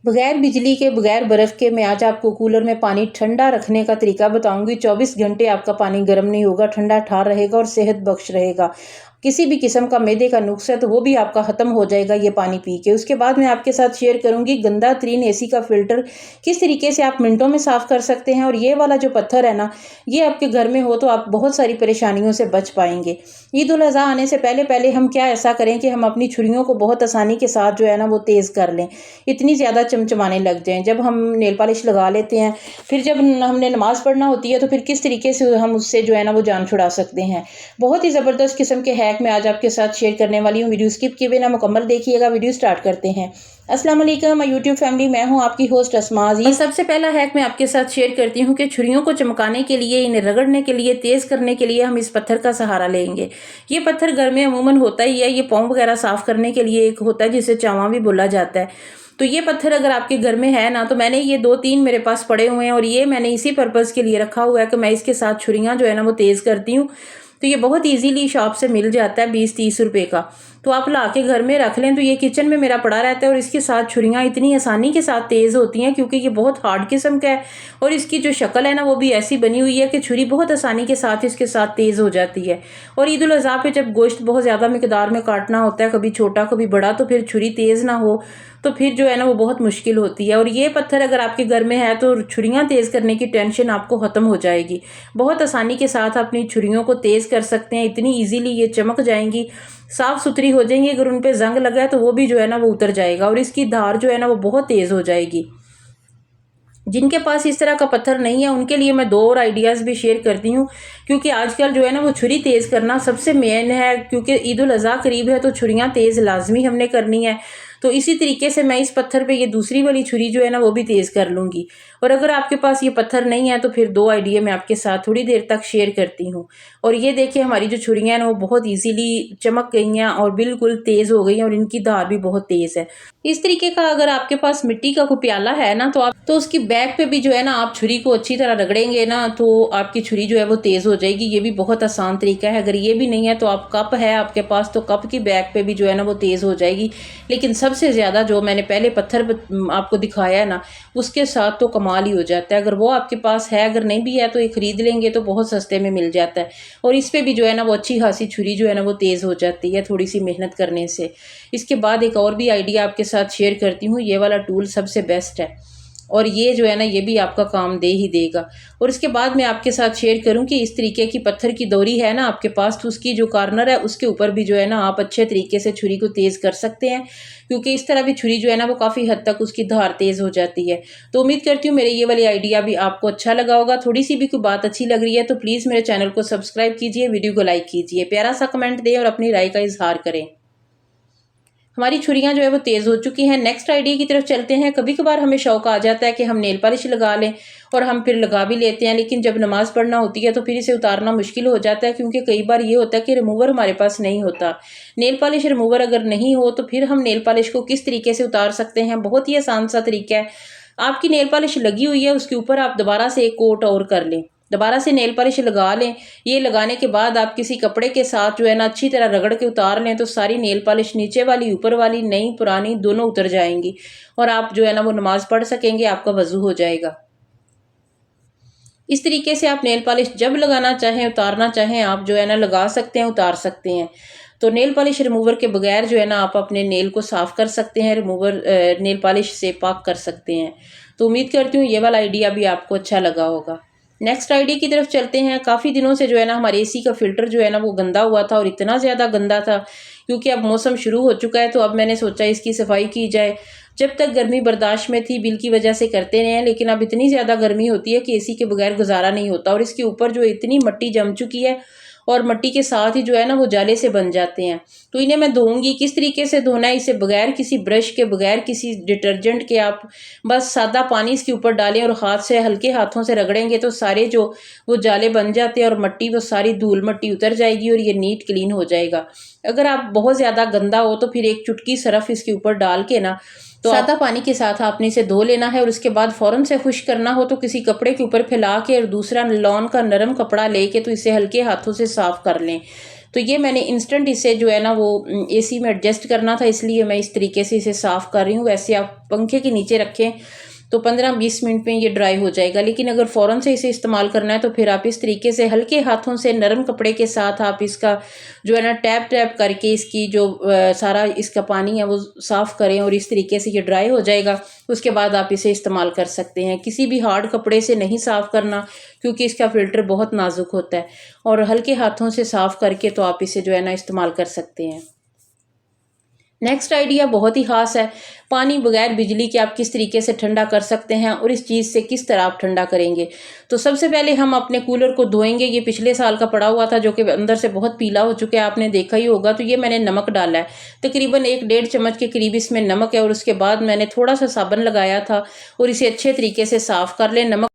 बगैर बिजली के, बगैर बर्फ़ के मैं आज आपको कूलर में पानी ठंडा रखने का तरीका बताऊँगी। 24 घंटे आपका पानी गर्म नहीं होगा, ठंडा ठार रहेगा और सेहत बख्श रहेगा। किसी भी किस्म का मैदे का नुक्स है तो वो भी आपका ख़त्म हो जाएगा ये पानी पी के। उसके बाद मैं आपके साथ शेयर करूँगी गंदा तरीन एसी का फ़िल्टर किस तरीके से आप मिनटों में साफ़ कर सकते हैं। और ये वाला जो पत्थर है ना, ये आपके घर में हो तो आप बहुत सारी परेशानियों से बच पाएँगे। ईद उल अज़हा आने से पहले हम क्या ऐसा करें कि हम अपनी छुरियों को बहुत आसानी के साथ जो है ना वो तेज़ कर लें। इतनी ज़्यादा चमचमाने लग जाएँ। जब हम नेल पॉलिश लगा लेते हैं, फिर जब हमने नमाज़ पढ़ना होती है तो फिर किस तरीके से हम उससे जो है ना वो जान छुड़ा सकते हैं। बहुत ही ज़बरदस्त किस्म के हैक मैं आज आपके साथ शेयर करने वाली हूँ। वीडियो स्किप किए बिना मुकम्मल देखिएगा। वीडियो स्टार्ट करते हैं। अस्सलाम वालेकुम माय यूट्यूब फैमिली, मैं हूँ आपकी होस्ट अस्मा अज़ीज़। सबसे पहला हैक मैं आपके साथ शेयर करती हूँ कि छुरियों को चमकाने के लिए, इन्हें रगड़ने के लिए, तेज़ करने के लिए हम इस पत्थर का सहारा लेंगे। ये पत्थर घर में अमूमन होता ही है। ये पाँव वगैरह साफ़ करने के लिए एक होता है जिसे चावा भी बोला जाता है। तो ये पत्थर अगर आपके घर में है ना, तो मैंने ये 2-3 मेरे पास पड़े हुए हैं और ये मैंने इसी पर्पज़ के लिए रखा हुआ है कि मैं इसके साथ छुरियाँ जो है ना वो तेज़ करती हूँ। तो ये बहुत ईज़िली शॉप से मिल जाता है 20-30 रुपए का। तो आप ला के घर में रख लें। तो ये किचन में मेरा पड़ा रहता है और इसके साथ छुरियाँ इतनी आसानी के साथ तेज़ होती हैं क्योंकि ये बहुत हार्ड किस्म का है और इसकी जो शक्ल है ना वो भी ऐसी बनी हुई है कि छुरी बहुत आसानी के साथ इसके साथ तेज़ हो जाती है। और ईद उल अज़हा पे जब गोश्त बहुत ज़्यादा मिकदार में काटना होता है, कभी छोटा कभी बड़ा, तो फिर छुरी तेज़ ना हो तो फिर जो है ना वो बहुत मुश्किल होती है। और ये पत्थर अगर आपके घर में है तो छुरियाँ तेज़ करने की टेंशन आपको ख़त्म हो जाएगी। बहुत आसानी के साथ अपनी छुरियों को तेज़ कर सकते हैं। इतनी ईज़िली ये चमक जाएंगी, साफ़ सुथरी हो जाएंगी। अगर उन पे ज़ंग लगा है तो वो भी जो है ना वो उतर जाएगा और इसकी धार जो है ना वो बहुत तेज़ हो जाएगी। जिनके पास इस तरह का पत्थर नहीं है उनके लिए मैं 2 और आइडियाज़ भी शेयर करती हूँ, क्योंकि आजकल जो है ना वो छुरी तेज़ करना सबसे मेन है। क्योंकि ईद उल अज़हा करीब है तो छुरियाँ तेज़ लाजमी हमने करनी है। तो इसी तरीके से मैं इस पत्थर पे ये दूसरी वाली छुरी जो है ना वो भी तेज़ कर लूँगी। और अगर आपके पास ये पत्थर नहीं है तो फिर 2 आइडिया मैं आपके साथ थोड़ी देर तक शेयर करती हूँ। और ये देखिए हमारी जो छुरियाँ हैं ना वो बहुत ईज़िली चमक गई हैं और बिल्कुल तेज़ हो गई हैं और इनकी धार भी बहुत तेज़ है। इस तरीके का अगर आपके पास मिट्टी का कोई प्याला है ना, तो आप तो उसकी बैक पे भी जो है ना आप छुरी को अच्छी तरह रगड़ेंगे ना तो आपकी छुरी जो है वो तेज़ हो जाएगी। ये भी बहुत आसान तरीका है। अगर ये भी नहीं है तो आप कप है आपके पास तो कप की बैक पे भी जो है ना वो तेज़ हो जाएगी। लेकिन सबसे ज़्यादा जो मैंने पहले पत्थर आपको दिखाया है ना, उसके साथ तो कमाल ही हो जाता है। अगर वो आपके पास है, अगर नहीं भी है तो ये ख़रीद लेंगे तो बहुत सस्ते में मिल जाता है। और इस पे भी जो है ना वो अच्छी खासी छुरी जो है ना वो तेज़ हो जाती है थोड़ी सी मेहनत करने से। इसके बाद एक और भी आइडिया आपके साथ शेयर करती हूँ। ये वाला टूल सबसे बेस्ट है और ये जो है ना ये भी आपका काम दे ही देगा। और इसके बाद मैं आपके साथ शेयर करूं कि इस तरीके की पत्थर की दोरी है ना आपके पास, तो उसकी जो कॉर्नर है उसके ऊपर भी जो है ना आप अच्छे तरीके से छुरी को तेज़ कर सकते हैं, क्योंकि इस तरह भी छुरी जो है ना वो काफ़ी हद तक उसकी धार तेज़ हो जाती है। तो उम्मीद करती हूँ मेरे ये वाली आइडिया भी आपको अच्छा लगा होगा। थोड़ी सी भी कोई बात अच्छी लग रही है तो प्लीज़ मेरे चैनल को सब्सक्राइब कीजिए, वीडियो को लाइक कीजिए, प्यारा सा कमेंट दें और अपनी राय का इजहार करें। हमारी छुरियाँ जो है वो तेज़ हो चुकी हैं। नेक्स्ट आइडिया की तरफ चलते हैं। कभी कभार हमें शौक आ जाता है कि हम नेल पॉलिश लगा लें और हम फिर लगा भी लेते हैं, लेकिन जब नमाज़ पढ़ना होती है तो फिर इसे उतारना मुश्किल हो जाता है, क्योंकि कई बार ये होता है कि रिमूवर हमारे पास नहीं होता। नेल पॉलिश रिमूवर अगर नहीं हो तो फिर हम नेल पॉलिश को किस तरीके से उतार सकते हैं। बहुत ही आसान सा तरीका है। आपकी नेल पॉलिश लगी हुई है, उसके ऊपर आप दोबारा से एक कोट और कर लें, दोबारा से नेल पॉलिश लगा लें। ये लगाने के बाद आप किसी कपड़े के साथ जो है ना अच्छी तरह रगड़ के उतार लें तो सारी नेल पॉलिश, नीचे वाली ऊपर वाली, नई पुरानी दोनों उतर जाएंगी और आप जो है ना वो नमाज पढ़ सकेंगे, आपका वजू हो जाएगा। इस तरीके से आप नेल पॉलिश जब लगाना चाहें, उतारना चाहें, आप जो है ना लगा सकते हैं, उतार सकते हैं। तो नेल पॉलिश रिमूवर के बगैर जो है ना आप अपने नेल को साफ़ कर सकते हैं, रिमूवर नेल पॉलिश से पाक कर सकते हैं। तो उम्मीद करती हूँ ये वाला आइडिया भी आपको अच्छा लगा होगा। नेक्स्ट आइडिया की तरफ चलते हैं। काफ़ी दिनों से जो है ना हमारे एसी का फ़िल्टर जो है ना वो गंदा हुआ था और इतना ज़्यादा गंदा था, क्योंकि अब मौसम शुरू हो चुका है तो अब मैंने सोचा इसकी सफाई की जाए। जब तक गर्मी बर्दाश्त में थी बिल की वजह से करते रहे हैं, लेकिन अब इतनी ज़्यादा गर्मी होती है कि एसी के बगैर गुजारा नहीं होता। और इसके ऊपर जो इतनी मिट्टी जम चुकी है और मिट्टी के साथ ही जो है ना वो जाले से बन जाते हैं। तो इन्हें मैं धोऊंगी। किस तरीके से धोना है, इसे बगैर किसी ब्रश के, बगैर किसी डिटर्जेंट के आप बस सादा पानी इसके ऊपर डालें और हाथ से, हल्के हाथों से रगड़ेंगे तो सारे जो वो जाले बन जाते हैं और मिट्टी, वो सारी धूल मिट्टी उतर जाएगी और ये नीट क्लीन हो जाएगा। अगर आप बहुत ज़्यादा गंदा हो तो फिर एक चुटकी सरफ इसके ऊपर डाल के ना तो सादा पानी के साथ आपने इसे धो लेना है। और उसके बाद फ़ौरन से खुश करना हो तो किसी कपड़े के ऊपर फैला के और दूसरा लॉन का नरम कपड़ा लेके तो इसे हल्के हाथों से साफ़ कर लें। तो ये मैंने इंस्टेंट इसे जो है ना वो एसी में एडजस्ट करना था, इसलिए मैं इस तरीके से इसे साफ़ कर रही हूँ। वैसे आप पंखे के नीचे रखें तो 15-20 मिनट में ये ड्राई हो जाएगा, लेकिन अगर फ़ौरन से इसे इस्तेमाल करना है तो फिर आप इस तरीके से हल्के हाथों से नरम कपड़े के साथ आप इसका जो है ना टैप टैप करके इसकी जो सारा इसका पानी है वो साफ़ करें, और इस तरीके से ये ड्राई हो जाएगा। उसके बाद आप इसे इस्तेमाल कर सकते हैं। किसी भी हार्ड कपड़े से नहीं साफ़ करना, क्योंकि इसका फ़िल्टर बहुत नाजुक होता है, और हल्के हाथों से साफ़ करके तो आप इसे जो है ना इस्तेमाल कर सकते हैं। नेक्स्ट आइडिया बहुत ही ख़ास है। पानी बगैर बिजली के आप किस तरीके से ठंडा कर सकते हैं और इस चीज़ से किस तरह आप ठंडा करेंगे। तो सबसे पहले हम अपने कूलर को धोएंगे। ये पिछले साल का पड़ा हुआ था जो कि अंदर से बहुत पीला हो चुका है, आपने देखा ही होगा। तो ये मैंने नमक डाला है, तकरीबन 1-1.5 चम्मच के करीब इसमें नमक है, और उसके बाद मैंने थोड़ा सा साबुन लगाया था और इसे अच्छे तरीके से साफ़ कर लें। नमक